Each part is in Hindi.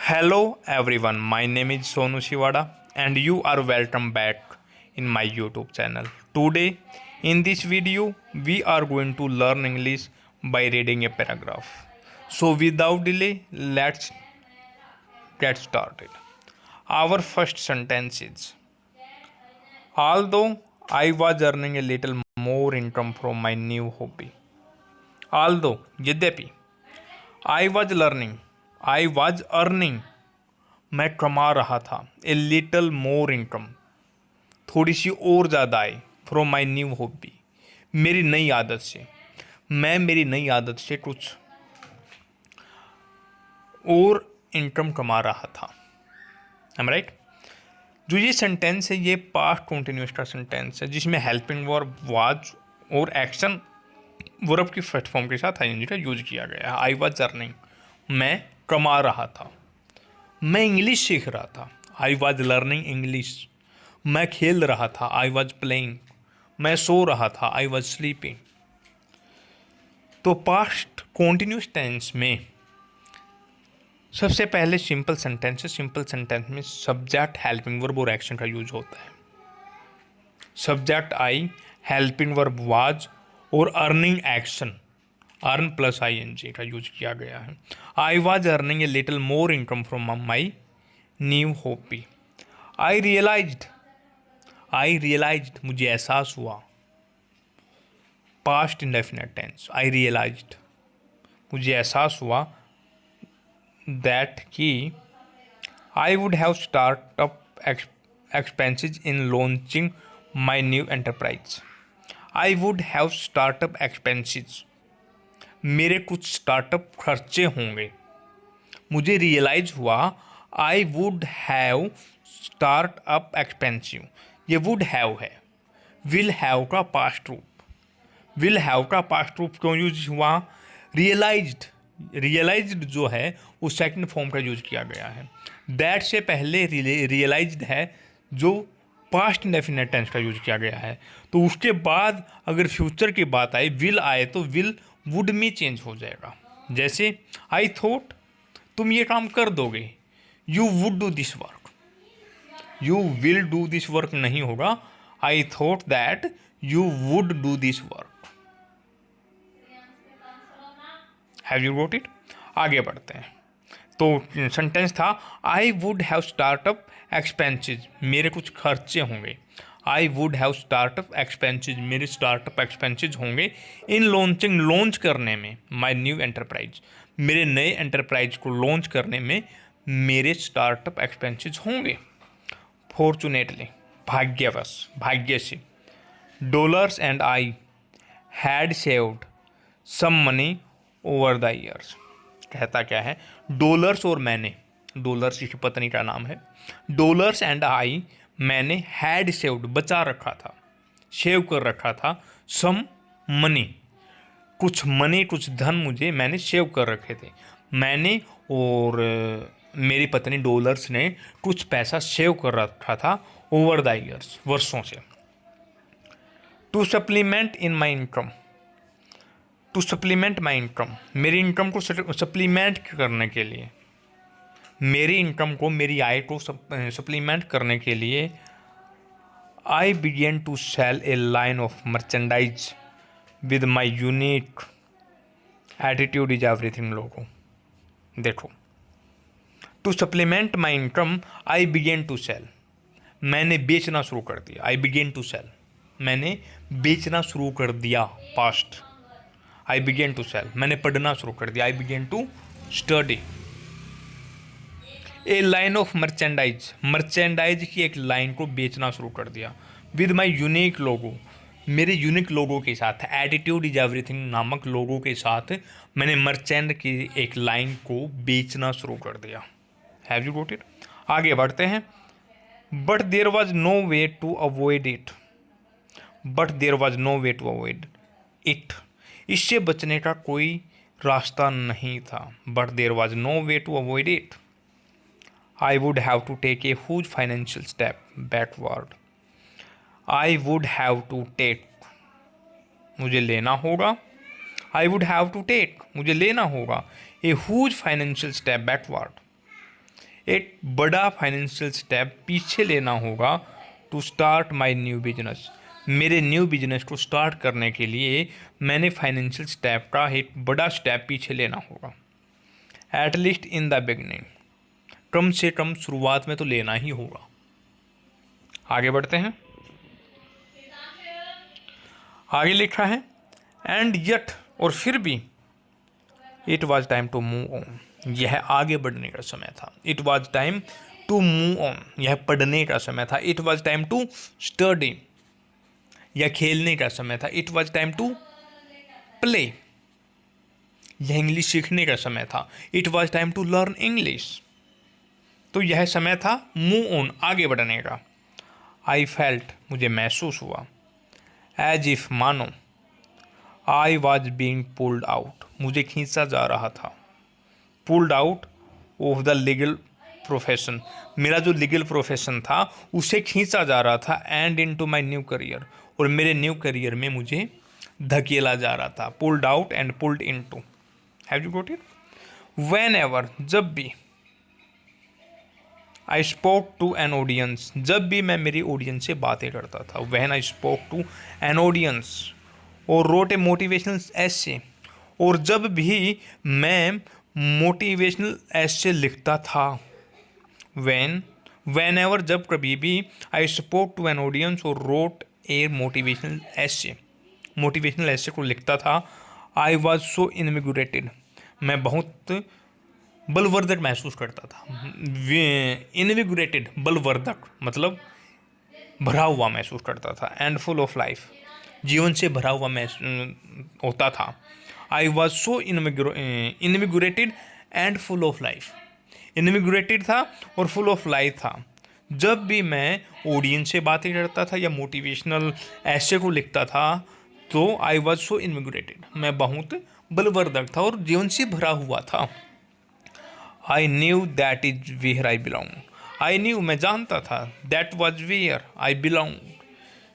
Hello everyone, my name is Sonu Shivada and you are welcome back in my YouTube channel. Today in this video we are going to learn English by reading a paragraph. So without delay, let's get started. Our first sentence is, although I was earning a little more income from my new hobby. Although यद्यपि I was earning मैं कमा रहा था ए लिटल मोर इनकम, थोड़ी सी और ज़्यादा आय फ्रॉम माई न्यू हॉबी, मेरी नई आदत से, मैं मेरी नई आदत से कुछ और इनकम कमा रहा था। Am right. जो ये सेंटेंस है ये पास्ट कंटिन्यूस का सेंटेंस है जिसमें हेल्पिंग वर्ब वाज और एक्शन वर्ब की फर्स्ट फॉर्म के साथ आईएनजी का यूज किया गया है। आई वाज अर्निंग, मैं कमा रहा था, मैं इंग्लिश सीख रहा था, आई वॉज लर्निंग इंग्लिश, मैं खेल रहा था, आई वॉज प्लेइंग, मैं सो रहा था, आई वॉज स्लीपिंग। तो पास्ट कॉन्टिन्यूस टेंस में सबसे पहले सिंपल सेंटेंस है। सिंपल सेंटेंस में सब्जेक्ट, हेल्पिंग वर्ब और एक्शन का यूज होता है। Subject I, helping verb was और earning action earn plus I N G का यूज किया गया है। I was earning a little more income from my new hobby. I realised मुझे एहसास हुआ। Past indefinite tense, I realised मुझे एहसास हुआ दैट कि आई would have startup expenses in launching my new enterprise. I would have startup expenses, मेरे कुछ स्टार्टअप खर्चे होंगे। मुझे रियलाइज हुआ आई वुड हैव स्टार्टअप एक्सपेंसिव, ये वुड हैव है। विल हैव का पास्ट रूप, विल हैव का पास्ट रूप क्यों यूज हुआ? रियलाइज्ड जो है वो सेकंड फॉर्म का यूज किया गया है। दैट से पहले रियलाइज्ड है जो पास्ट इंडेफिनिट टेंस का यूज किया गया है। तो उसके बाद अगर फ्यूचर की बात आए, विल आए, तो विल वुड में चेंज हो जाएगा। जैसे आई थॉट तुम ये काम कर दोगे, you would do this work, you will do this work नहीं होगा। I thought that you would do this work. Have you got it? आगे बढ़ते हैं। तो सेंटेंस था आई वुड हैव स्टार्टअप एक्सपेंसेस, मेरे कुछ खर्चे होंगे। आई वुड हैव स्टार्टअप एक्सपेंसेस, मेरे स्टार्टअप एक्सपेंसेस होंगे। इन लॉन्चिंग, लॉन्च करने में, माई न्यू एंटरप्राइज, मेरे नए एंटरप्राइज को लॉन्च करने में मेरे स्टार्टअप एक्सपेंसेस होंगे। फॉर्चुनेटली, भाग्यवश, भाग्य से, dollars and I had saved some money over the years. कहता क्या है? डॉलर्स और मैंने, डॉलर्स की पत्नी का नाम है, डॉलर्स एंड आई, मैंने हैड सेव्ड, बचा रखा था, सेव कर रखा था, सम मनी, कुछ मनी, कुछ धन मुझे, मैंने सेव कर रखे थे। मैंने और मेरी पत्नी डॉलर्स ने कुछ पैसा सेव कर रखा था ओवर द ईयर्स, वर्षों से। To supplement in my income, to supplement my income, मेरी इनकम को सप्लीमेंट करने के लिए, मेरी इनकम को, मेरी आय को सप्लीमेंट करने के लिए I begin to sell a line of merchandise with my unique attitude is everything logo. देखो, to supplement my income I begin to sell, मैंने बेचना शुरू कर दिया। आई बिगेन टू सेल, मैंने बेचना शुरू कर दिया। Past, I begin to sell, मैंने पढ़ना शुरू कर दिया। I begin to study. A line of merchandise, merchandise की एक लाइन को बेचना शुरू कर दिया। विद माई यूनिक लोगो, मेरे यूनिक लोगों के साथ, एटीट्यूड इज एवरीथिंग नामक लोगों के साथ मैंने मर्चेंट की एक लाइन को बेचना शुरू कर दिया। Have you got it? आगे बढ़ते हैं। But there was no way to avoid it, but there was no way to avoid it, इससे बचने का कोई रास्ता नहीं था। But there was no way to avoid it. I would have to take a huge financial step backward. I would have to take, मुझे लेना होगा। I would have to take, मुझे लेना होगा। A huge financial step backward, एक बड़ा फाइनेंशियल स्टेप पीछे लेना होगा to start my new business. मेरे न्यू बिजनेस को स्टार्ट करने के लिए मैंने फाइनेंशियल स्टेप का एक बड़ा स्टेप पीछे लेना होगा। At least in the beginning, कम से कम शुरुआत में तो लेना ही होगा। आगे बढ़ते हैं। आगे लिखा है एंड यट, और फिर भी it was time to move on, यह आगे बढ़ने का समय था। It was time to move on, यह पढ़ने का समय था। It was time to study, यह खेलने का समय था। It was time to play, यह इंग्लिश सीखने का समय था। It was time to learn English, तो यह समय था मूव ऑन, आगे बढ़ने का। आई फेल्ट, मुझे महसूस हुआ। एज इफ, मानो। I was being pulled out, मुझे खींचा जा रहा था। Pulled out of the legal profession, मेरा जो लीगल प्रोफेशन था उसे खींचा जा रहा था। And into my new career, और मेरे न्यू करियर में मुझे धकेला जा रहा था। Pulled out and pulled into, have you got it? Whenever, जब भी। I spoke to an audience, जब भी मैं मेरी ऑडियंस से बातें करता था। When I spoke to an audience, और रोट ए मोटिवेशनल एसे, और जब भी मैं मोटिवेशनल एसे लिखता था। वेन एवर, जब कभी भी। I spoke to an audience और रोट ए मोटिवेशनल एसे को लिखता था। आई वॉज सो इनविगोरेटेड, मैं बहुत बलवर्धक महसूस करता था। इनविगोरेटेड, बलवर्धक मतलब भरा हुआ महसूस करता था। एंड फुल ऑफ लाइफ, जीवन से भरा हुआ होता था। I was so invigorated and full of life, invigorated था और फुल ऑफ लाइफ था। जब भी मैं ऑडियंस से बातें करता था या मोटिवेशनल ऐसे को लिखता था, तो आई वॉज सो इनविगोरेटेड, मैं बहुत बलवर्धक था और जीवन से भरा हुआ था। I knew that is where I belong, I knew, मैं जानता था। That was where I belong,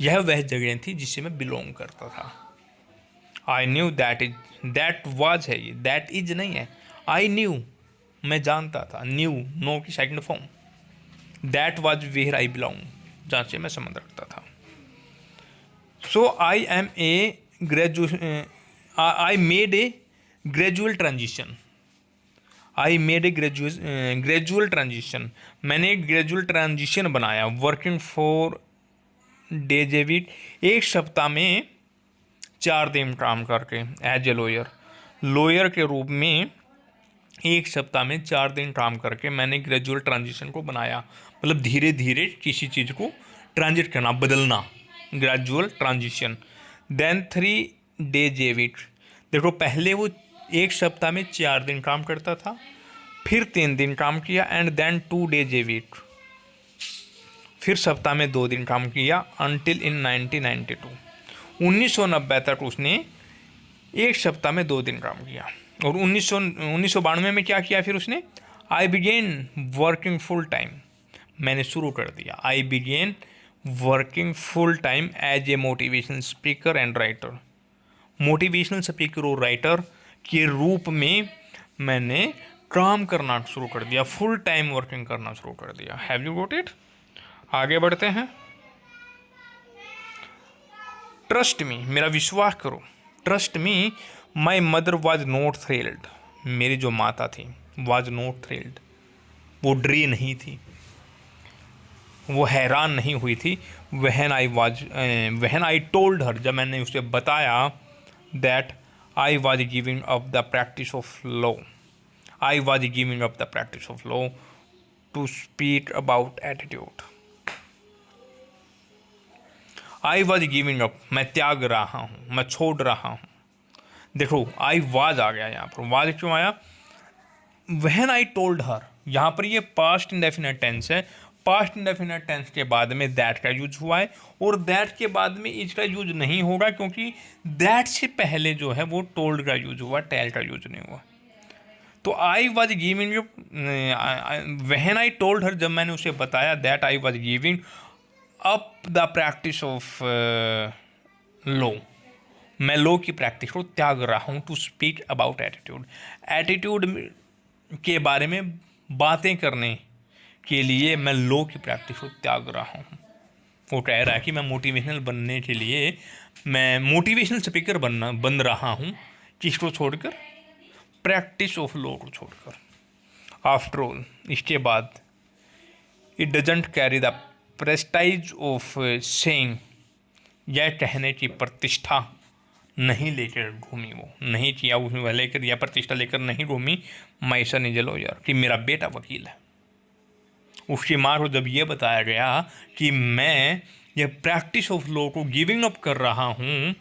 यह वह जगह थी जिसे मैं बिलोंग करता था। I knew that is, that was है, ये दैट इज नहीं है। आई न्यू, मैं जानता था। न्यू, नो की second form. That was where I belong, जहाँ से मैं संबंध रखता था। So I am a I made a gradual transition, I made a gradual transition, मैंने एक ग्रेजुअल ट्रांजिशन बनाया। Working four days a week, एक सप्ताह में 4 दिन काम करके। एज ए लॉयर के रूप में एक सप्ताह में 4 दिन काम करके मैंने ग्रेजुअल ट्रांजिशन को बनाया। मतलब धीरे धीरे किसी चीज़ को ट्रांजिट करना, बदलना, gradual transition. Then 3 days a week, देखो पहले वो एक सप्ताह में 4 दिन काम करता था, फिर 3 दिन काम किया। And then 2 days a week, फिर सप्ताह में 2 दिन काम किया। अनटिल इन 1990 तक उसने एक सप्ताह में 2 दिन काम किया। और 1992 में क्या किया फिर उसने? I begin working full time, मैंने शुरू कर दिया। I begin working full time as a motivational speaker and writer, motivational speaker और राइटर के रूप में मैंने काम करना शुरू कर दिया, फुल टाइम वर्किंग करना शुरू कर दिया। Have you got it? आगे बढ़ते हैं। ट्रस्ट मी, मेरा विश्वास करो। Trust me, my mother was not thrilled, मेरी जो माता थी वॉज नॉट थ्रिल्ड, वो डरी नहीं थी, वो हैरान नहीं हुई थी। वहन आई टोल्ड हर, जब मैंने उसे बताया that I was giving up the practice of law, I was giving up the practice of law to speak about attitude. I was giving up, मैं त्याग रहा हूँ, मैं छोड़ रहा हूँ। देखो आई वाज आ गया यहाँ पर, वाज क्यों आया? व्हेन आई टोल्ड हर, यहाँ पर ये पास्ट इंडेफिनिट टेंस है। पास्ट इंडेफिनिट टेंस के बाद में दैट का यूज हुआ है, और दैट के बाद में इज का यूज नहीं होगा, क्योंकि दैट से पहले जो है वो टोल्ड का यूज हुआ, टेल का यूज नहीं हुआ। तो I was giving, when I told her, जब मैंने उसे बताया that I was giving up the practice of law, मैं लॉ की प्रैक्टिस को त्याग रहा हूँ। To speak about attitude, attitude के बारे में बातें करने के लिए मैं लॉ की प्रैक्टिस को त्याग रहा हूँ। वो कह रहा है कि मैं मोटिवेशनल बनने के लिए मैं मोटिवेशनल स्पीकर बन रहा हूँ, किसको छोड़कर, प्रैक्टिस ऑफ लॉ को छोड़कर। आफ्टर ऑल, इसके बाद it doesn't carry the prestige of saying, यह कहने की प्रतिष्ठा नहीं लेकर घूमी, वो नहीं किया, उसमें लेकर या प्रतिष्ठा लेकर नहीं घूमी माई सन इज अ लॉयर, कि मेरा बेटा वकील है। उसकी माँ को जब ये बताया गया कि मैं ये प्रैक्टिस ऑफ लॉ को गिविंग अप कर रहा हूँ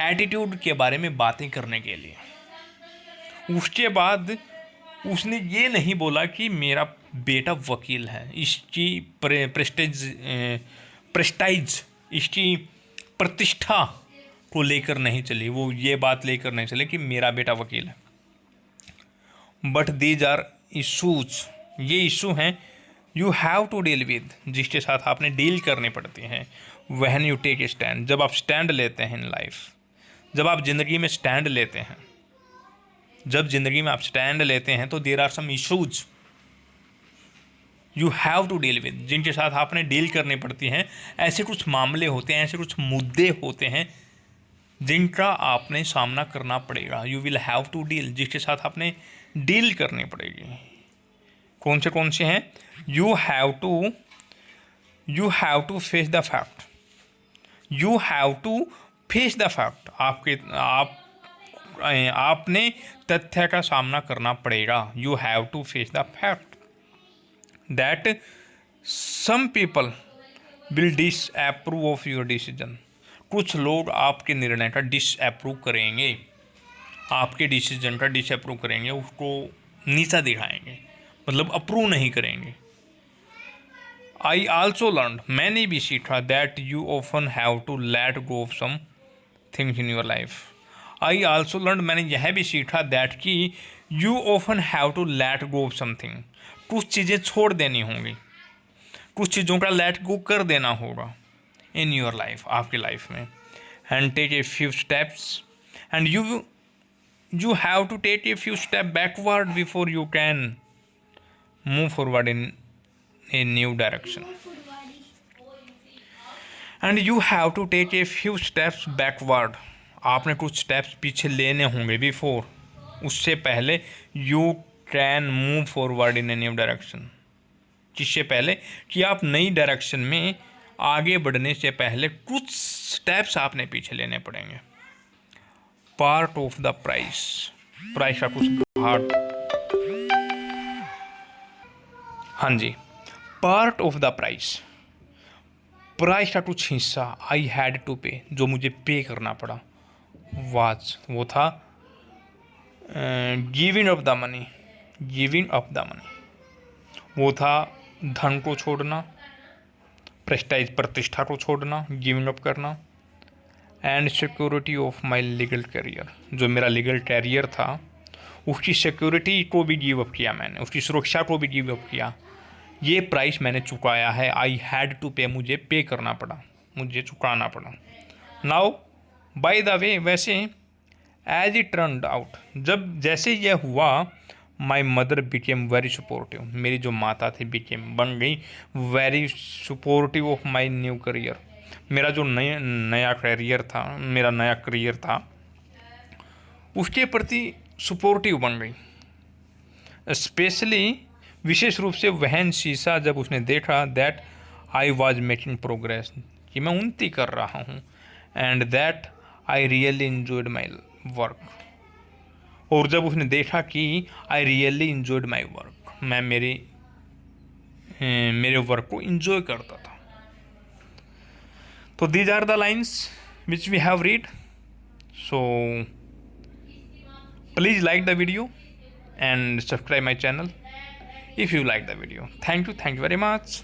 एटीट्यूड के बारे में बातें करने के लिए, उसके बाद उसने ये नहीं बोला कि मेरा बेटा वकील है, इसकी प्रेस्टाइज, इसकी प्रतिष्ठा को लेकर नहीं चली, वो ये बात लेकर नहीं चले कि मेरा बेटा वकील है। बट दीज आर इशूज, ये इशू हैं you have to deal with, जिसके साथ आपने डील करनी पड़ती हैं। When you take a stand, जब आप स्टैंड लेते हैं इन लाइफ, जब आप ज़िंदगी में स्टैंड लेते हैं, जब ज़िंदगी में आप स्टैंड लेते हैं तो there are some issues you have to deal with, जिनके साथ आपने डील करनी पड़ती हैं। ऐसे कुछ मामले होते हैं, ऐसे कुछ मुद्दे होते हैं जिनका आपने सामना करना पड़ेगा। You will have to deal, जिसके साथ आपने डील करनी पड़ेगी। कौन से हैं? You have to face the fact, you have to face the fact, आपने तथ्य का सामना करना पड़ेगा। You have to face the fact that some people will disapprove of your decision, कुछ लोग आपके निर्णय का डिसअप्रूव करेंगे, आपके डिसीजन का डिसअप्रूव करेंगे, उसको नीचा दिखाएंगे, मतलब अप्रूव नहीं करेंगे। आई आल्सो लर्न, मैंने भी सीखा that you often have to let go of some things in your life. I also learn, मैंने यह भी सीखा दैट कि you often have to let go of something, कुछ चीज़ें छोड़ देनी होंगी, कुछ चीज़ों का लेट गो कर देना होगा इन योर लाइफ, आपकी लाइफ में। And take a few steps, and you have to take a few steps backward before you can move forward in a new direction. And you have to take a few steps backward, आपने कुछ स्टेप्स पीछे लेने होंगे बिफोर, उससे पहले you can move forward in a new direction, जिससे पहले कि आप नई डायरेक्शन में आगे बढ़ने से पहले कुछ स्टेप्स आपने पीछे लेने पड़ेंगे। Part of the price, price का कुछ भाग, हाँ जी, part of the price, price का कुछ हिस्सा आई हैड टू पे, जो मुझे पे करना पड़ा, वाज, वो था giving up the money, giving up the money, वो था धन को छोड़ना, प्रेस्टाइज, प्रतिष्ठा को छोड़ना, गिविंग अप करना। And security of my legal career, जो मेरा लीगल कैरियर था उसकी सिक्योरिटी को भी गिव अप किया मैंने, उसकी सुरक्षा को भी गिव अप किया। ये प्राइस मैंने चुकाया है। आई हैड टू पे, मुझे पे करना पड़ा, मुझे चुकाना पड़ा। नाउ बाय द वे, वैसे एज इट टर्न्ड आउट, जब जैसे यह हुआ, my mother became very supportive, मेरी जो माता थी बिकेम, बन गई very supportive of my new career, मेरा जो नया करियर था, मेरा नया करियर था उसके प्रति सपोर्टिव बन गई। स्पेशली, विशेष रूप से वहन शीशा, जब उसने देखा that I was making progress, कि मैं उन्नति कर रहा हूँ, and that I really enjoyed my work, और जब उसने देखा कि I really enjoyed my work, मैं मेरे वर्क को इन्जॉय करता था। So these are the lines which we have read. So please like the video and subscribe my channel if you like the video. Thank you very much.